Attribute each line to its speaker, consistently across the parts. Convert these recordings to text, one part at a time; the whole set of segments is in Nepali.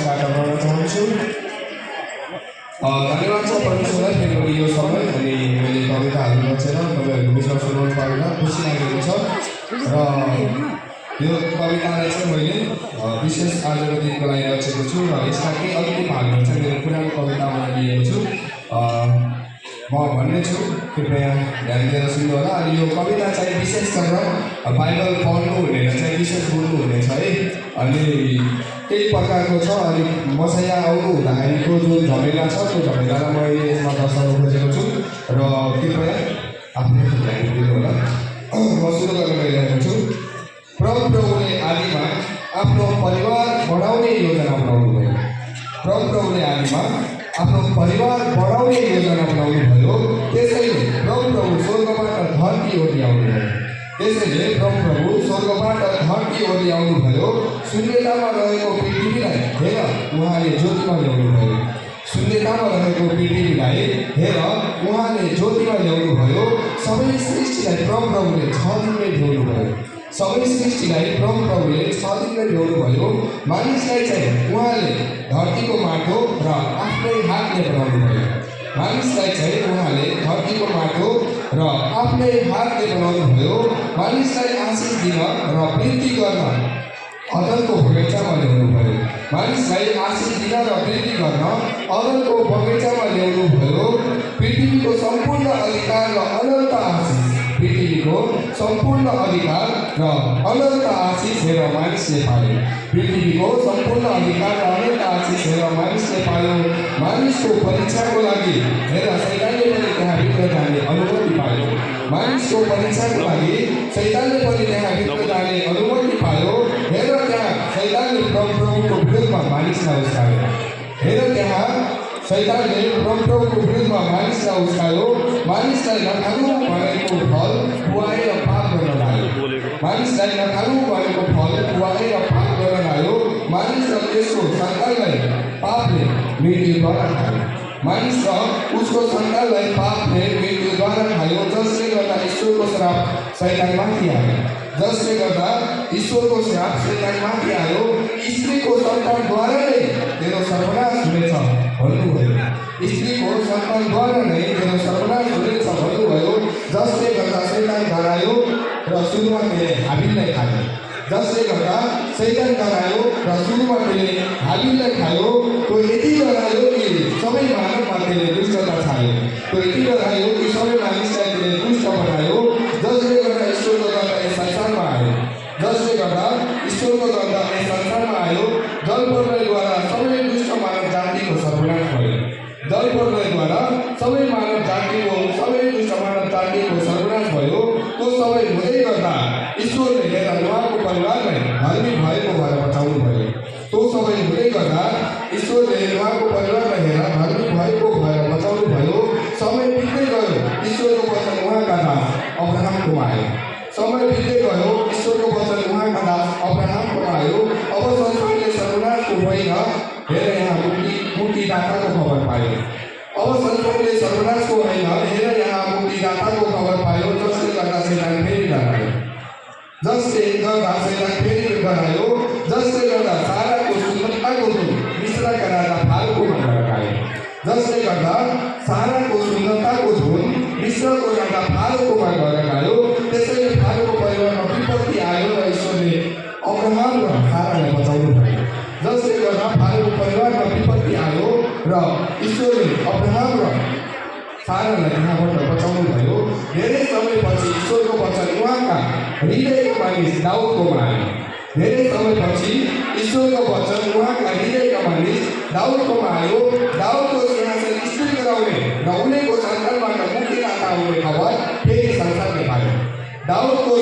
Speaker 1: गाटा गर्न चाहन्छु। धन्यवाद छ परमेश्वरलाई फेरि पनि यो समय अनि मैले कविताहरू रचेर तपाईँहरूको बिचमा सुनाउनु पाउँदा खुसी लागेको छ र यो कवितालाई चाहिँ मैले विशेष आजको दिनको लागि रचेको छु र यसमा केही अलिकति भागहरू चाहिँ मेरो पुरानो कवितामा लिएको छु। म भन्नेछु, कृपया ध्यान दिएर सुन्नु होला। अनि यो कविता चाहिँ विशेष गरेर बाइबल पढ्नु हुनेर चाहिँ विशेष बोल्नु हुनेछ है। अनि केही प्रकारको छ। अनि मसँग यहाँ आउनु हुँदाखेरिको जुन झमेला छ त्यो झमेलालाई मैले यसमा दर्शाउन खोजेको छु र कृपया आफ्नो ध्यान दिनु होला। म सुरु गर्न गइरहेको छु। प्रभुले आदिमा आफ्नो परिवार बढाउने योजना बनाउनु भयो। प्रभुले आदिमा आफ्नो परिवार बढाउने योजना बनाउनु भयो। त्यसैले प्रभु स्वर्गबाट धरती ओर्ली आउनु भयो। त्यसैले प्रभु स्वर्गबाट धरती ओर्ली आउनु भयो। शून्यतामा रहेको पृथ्वीलाई हेर उहाँले ज्योतिमा ल्याउनु भयो। शून्यतामा रहेको पृथ्वीलाई हेर उहाँले ज्योतिमा ल्याउनु भयो। सबै सृष्टिलाई प्रभुले 6 दिनमै ल्याउनु भयो। सबै सृष्टिलाई प्रभुले 6 दिनमै ल्याउनु भयो। मानिसलाई चाहिँ उहाँले धरतीको माटो र आफ्नै हातले बनाउनु भयो। मानिसलाई चाहिँ उहाँले धरतीको माटो र आफ्नै हातले बनाउनु भयो। मानिसलाई आशिष दिन र वृद्धि गर्न अदनको बगैँचामा ल्याउनु भयो। मानिसलाई आशिष दिन र वृद्धि गर्न अदनको बगैँचामा ल्याउनु भयो। पृथ्वीको सम्पूर्ण अधिकार र अनन्त आशिष, पृथ्वीको सम्पूर्ण अधिकार र अनन्त आशिष हेर मानिसले पायो। पृथ्वीको सम्पूर्ण अधिकार र अनन्त आशिष हेर मानिसले पायो। मानिसको परीक्षाको लागि हेर शैतानले पनि त्यहाँभित्र जाने अनुमति पायो। मानिसको परीक्षाको लागि शैतानले पनि त्यहाँभित्र जाने अनुमति पायो। हेर त्यहाँ शैतानले प्रभुको विरुद्धमा मानिसलाई उस्कायो। हेर त्यहाँ शैतानले प्रभुको विरुद्धमा मानिसलाई उस्कायो। मानिसलाई नखानु भनेको फल खुवाएर पाप गर्न लाग्यो। मानिसलाई नखानु भनेको फल खुवाएर पाप गर्न लाग्यो। मानिस र त्यसको सन्तानलाई पापले मृत्युद्वारा खायो। मानिस र उसको सन्तानलाई पापले मृत्युद्वारा खायो। जसले गर्दा ईश्वरको श्राप शैतानमाथि आयो। जसले गर्दा ईश्वरको श्राप शैतानमाथि आयो। स्त्रीको सन्तानद्वारा नै तेरो सर्वनाश हुनेछ भन्नुभयो। स्त्रीको सन्तानद्वारा नै तेरो सर्वनाश हुनेछ भन्नुभयो। जसले गर्दा शैतान डरायो र सुरुमा त्यसले हाबिललाई खायो। जसले गर्दा शैतान डरायो र सुरुमा त्यसले हाबिललाई खायो। त्यो यति डरायो कि सबै मानवमा त्यसले दुष्टता छायो। त्यो यति डरायो कि सबै मानिसलाई त्यसले दुष्ट बनायो। जसले गर्दा ईश्वरको दण्ड यस संसारमा आयो। जसले गर्दा ईश्वरको दण्ड यस संसारमा आयो। जलप्रलयद्वारा सबै दुष्ट मानव जातिको सर्वनाश भयो। जलप्रलयद्वारा सबै मानव जातिको सबै दुष्ट मानव जातिको सर्वनाश भयो। त्यो सबै हुँदै गर्दा ईश्वरले हेर उहाँको परिवारलाई धार्मिक भएको भएर बचाउनु भयो। त्यो सबै हुँदै गर्दा ईश्वरले उहाँको परिवारलाई हेर धार्मिक भएको भएर बचाउनु भयो। समय बित्दै गयो, ईश्वरको वचन उहाँका दास अब्राहमको आयो। समय बित्दै गयो, ईश्वरको वचन उहाँका दास अब्राहमको आयो। अब संसारले सर्वनाशको होइन हेर यहाँ मुक्तिदाताको खबर पायो। अब संसारले सर्वनाशको होइन हेर यहाँ मुक्तिदाताको खबर पायो। जसले गर्दा शैतान फेरि डरायो। जसले गर्दा शैतान फेरि डरायो। जसले गर्दा साराको सुन्दरताको धुन मिश्रका राजा फारूकोमा लगायो। जसले गर्दा साराको सुन्दरताको धुन मिश्रको राजा फारूकोमा लगायो। त्यसैले फारूको परिवारमा विपत्ति आयो र ईश्वरले अब्राहम र सारालाई बचाउनु भयो। जसले गर्दा फारूको परिवारमा विपत्ति आयो र ईश्वरले अब्राहम र सारालाई त्यहाँबाट बचाउनु भयो। धेरै समयपछि ईश्वरको वचन उहाँका हृदयको मानिस दाउदकोमा आयो। धेरै समयपछि ईश्वरको वचन उहाँका हृदयका मानिस दाउदकोमा आयो। दाउदको सिंहासन स्थिर गराउने र उनीको सन्तानबाट मुक्तिदाता आउने खबर फेरि संसारले पायो। दाउदको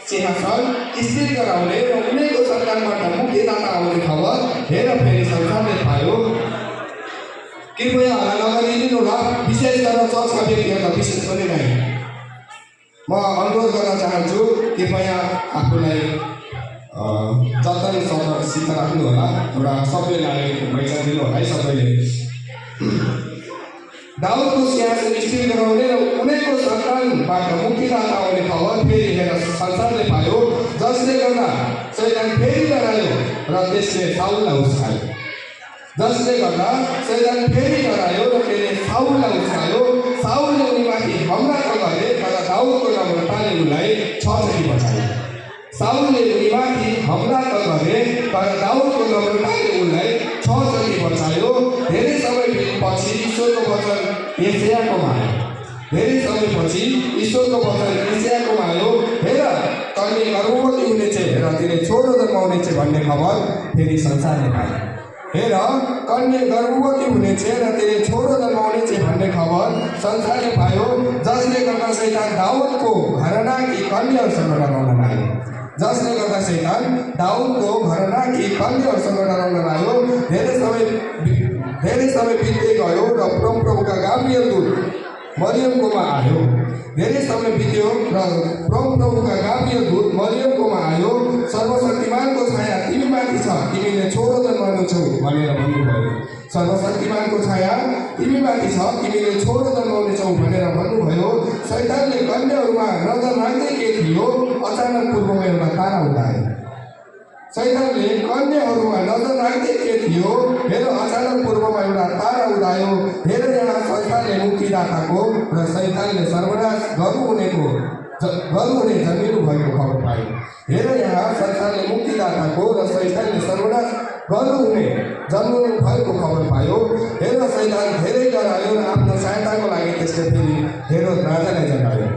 Speaker 1: सिंहासन स्थिर गराउने र उनीको सन्तानबाट मुक्तिदाता आउने खबर हेर फेरि संसारले पायो। कृपया हल्ला नगरिदिनु होला। विशेष गरेर चर्चका व्यक्तिहरूलाई विशेष पनि नै म अनुरोध गर्न चाहन्छु, कृपया आफूलाई जतनसित राख्नु होला। एउटा सबैलाई पैसा दिनु होला है सबैले। दाउदको सिंहासन स्थिर गराउने र उनीको सन्तानबाट मुक्तिदाता आउने खबर फेरि हेर संसारले पायो। जसले गर्दा शैतान फेरि डरायो र त्यसले साउललाई उस्कायो। जसले गर्दा शैतान फेरि डरायो र त्यसले साउललाई उस्कायो। साउलले उनीमाथि हमला त गरे तर दाउदको नामबाट ताले उनलाई 6 चोटि बचायो। साउलले उनीमाथि हमला त गरे तर दाउदको नामबाट ताले उनलाई 6 चोटि बचायो। धेरै समयपछि ईश्वरको वचन यशायाकोमा आयो। धेरै समयपछि ईश्वरको वचन यशायाकोमा आयो, हेर कन्या गर्भवती हुनेछ र तिनले छोरो जन्माउनेछ भन्ने खबर फेरि संसारले पायो। हेर कन्या गर्भवती हुनेछ र तिनले छोरो जन्माउनेछ भन्ने खबर संसारले पायो। जसले गर्दा शैतान दाउदको घरानाकी कन्याहरूसँग डराउन लाग्यो। जसले गर्दा शैतान दाउदको घरानाकी कन्याहरूसँग डराउन लाग्यो। धेरै समय बित्दै गयो र परमप्रभुका गाब्रिएल दूत मरियमकोमा आयो। धेरै समय बित्यो र परमप्रभुका गाब्रिएल दूत मरियमकोमा आयो। सर्वशक्तिमानको छाया तिमीमाथि छ, तिमीले छोरो जन्माउनेछौ भनेर भन्नुभयो। सर्वशक्तिमानको छाया तिमीमाथि छ, तिमीले छोरो जन्माउनेछौ भनेर भन्नुभयो। शैतानले कन्याहरूमा नजर राख्दै के थियो, अचानक पूर्वमा एउटा तारा उडायो। शैतानले कन्याहरूमा नजर राख्दै के थियो, हेर अचानक पूर्वमा एउटा तारा उडायो। हेर यहाँ शैतानले मुक्तिदाताको र शैतानले सर्वनाश गर्नुहुने जन्मिनु भएको खबर पायो। हेर यहाँ शैतानले मुक्तिदाताको र शैतानले सर्वनाश गर्नुहुने जन्मिनु भएको खबर पायो। हेर शैतान धेरै डरायो र आफ्नो सहायताको लागि त्यसले फेरि हेरोद राजालाई जगायो।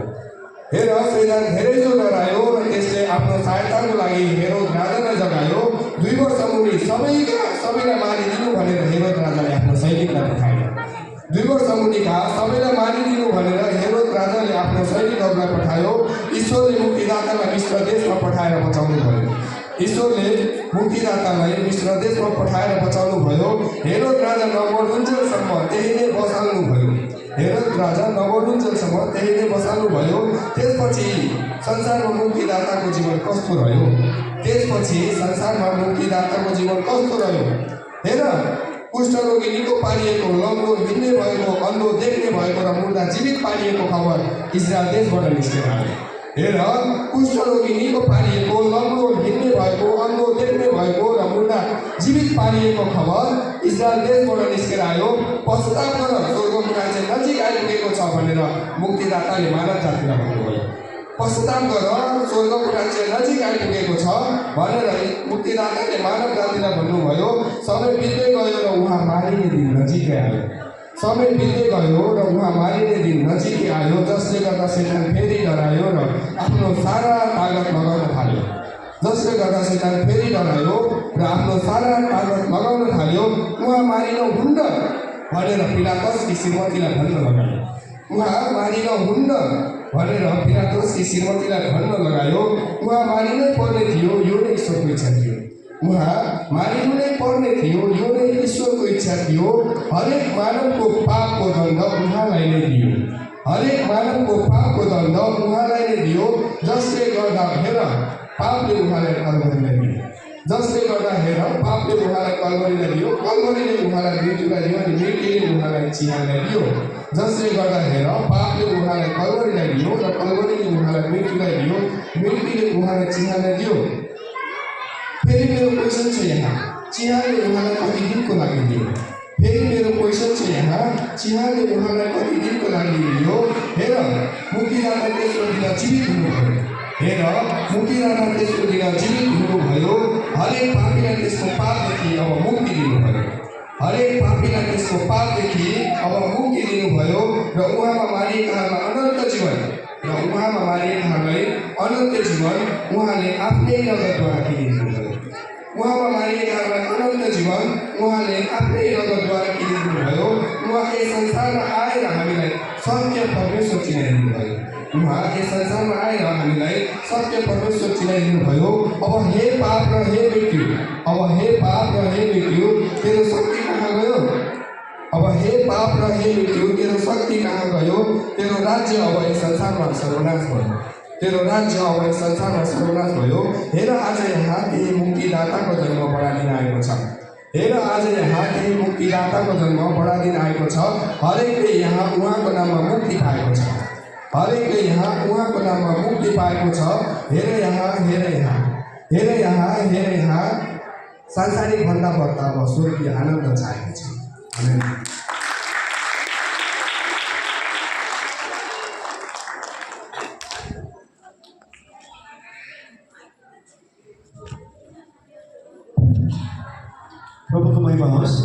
Speaker 1: हेर शैतान धेरै जो डरायो र त्यसले आफ्नो सहायताको लागि हेरोद राजालाई जगायो। 2 वर्ष मुनि सबैलाई मारिदिनु भनेर हेरोद राजाले आफ्नो सैनिकलाई पठायो। 2 वर्ष मुनिका सबैलाई मारिदिनु भनेर हेरोद राजाले आफ्नो सैनिकहरूलाई पठायो। ईश्वरले मुक्तिदातालाई मिश्र देशमा पठाएर बचाउनु भयो। ईश्वरले मुक्तिदातालाई मिश्र देशमा पठाएर बचाउनु भयो। हेरोद राजा नवरुन्जेलसम्म त्यही नै बसाल्नु भयो। हेरोद राजा नवरुन्जेलसम्म त्यही नै बसाल्नु भयो। त्यसपछि संसारमा मुक्तिदाताको जीवन कस्तो रह्यो? त्यसपछि संसारमा मुक्तिदाताको जीवन कस्तो रह्यो? हेर कुष्ठरोगी निको पारिएको, लङ्गो हिँड्ने भएको, अन्धो देख्ने भएको र मुर्दा जीवित पारिएको खबर इजरायल देशबाट निस्केर आयो। हेर कुष्ठरोगी निको पारिएको, लङ्गो हिँड्ने भएको, अन्धो देख्ने भएको र मुर्दा जीवित पारिएको खबर इजरायल देशबाट निस्केर आयो। पश्चाताप गर, स्वर्गको राज्य नजिक आइपुगेको छ भनेर मुक्तिदाताले मानव जातिलाई भन्नुभयो। पश्चाताप गर, स्वर्गको राज्य नजिक आइपुगेको छ भनेर मुक्तिदाताले मानव जातिलाई भन्नुभयो। समय बित्दै गयो र उहाँ मारिने दिन नजिकै आयो। समय बित्दै गयो र उहाँ मारिने दिन नजिकै आयो। जसले गर्दा शैतान फेरि डरायो र आफ्नो सारा तागत लगाउन थाल्यो। जसले गर्दा शैतान फेरि डरायो र आफ्नो सारा तागत लगाउन थाल्यो। उहाँ मारिनुहुन्न भनेर पिलातसकी श्रीमतीलाई भन्न लगायो। उहाँ मारिनुहुन्न भनेर पिलातसकी श्रीमतीलाई भन्न लगायो। उहाँ मारिनै पर्ने थियो, यो नै ईश्वरको इच्छा थियो। उहाँ मारिनु नै पर्ने थियो, यो नै ईश्वरको इच्छा थियो। हरेक मानवको पापको दण्ड उहाँलाई नै दियो। हरेक मानवको पापको दण्ड उहाँलाई नै दियो। जसले गर्दा हेर पापले उहाँलाई कलवरीलाई दियो। जसले गर्दा हेर पापले उहाँलाई कलवरीलाई दियो। कलवरीले उहाँलाई मृत्युलाई दियो अनि मृत्युले उहाँलाई चिहानलाई दियो। जसले गर्दा हेर पापले उहाँलाई कलवरीलाई दियो र कलवरीले उहाँलाई मृत्युलाई दियो। मृत्युले उहाँलाई चिहानलाई दियो। फेरि मेरो क्वेसन छ यहाँ, चिहानले उहाँलाई कति दिनको लागि दियो? फेरि मेरो क्वेसन छ यहाँ, चिहानले उहाँलाई कति दिनको लागि दियो? हेर मुक्तिदाता तेस्रो दिन जीवित हुनुभयो। हेर मुक्तिदाता तेस्रो दिन जीवित हुनुभयो। हरेक पापीलाई त्यसको पापदेखि अब मुक्ति दिनुभयो। हरेक पापीलाई त्यसको पापदेखि अब मुक्ति दिनुभयो र उहाँमा मारिएकाहरूलाई अनन्त जीवन र उहाँमा मारिएकाहरूलाई अनन्त जीवन उहाँले आफ्नै रगतद्वारा किनिदिनुभयो। उहाँमा मारिएकाहरूलाई अनन्त जीवन उहाँले आफ्नै रगतद्वारा किनिदिनुभयो। उहाँ यस संसारमा आएर हामीलाई सत्य परमेश्वर चिनाइदिनुभयो। उहाँ यस संसारमा आएर हामीलाई सत्य परमेश्वर चिनाइदिनुभयो। अब हे पाप र हे मृत्यु, अब हे पाप र हे मृत्यु तेरो शक्ति कहाँ गयो? अब हे पाप र हे मृत्यु तेरो शक्ति कहाँ गयो? तेरो राज्य अब यस संसारमा सर्वनाश भयो। तेरो राज्य अब यस संसारमा सर्वनाश भयो। हेर आज यहाँ केही मुक्तिदाताको जन्म बढादिन आएको छ। हेर आज यहाँ केही मुक्तिदाताको जन्म बढादिन आएको छ। हरेकले यहाँ उहाँको नाममा मुक्ति पाएको छ। हरेकले यहाँ उहाँको नाममा मुक्ति पाएको छ। हेर यहाँ, हेर यहाँ, हेर यहाँ, हेर यहाँ सांसारिक भन्दा बढ्ता अब स्वर्गीय आनन्द चाहेको छ। आमेन।
Speaker 2: प्रभुको महिमा होस्।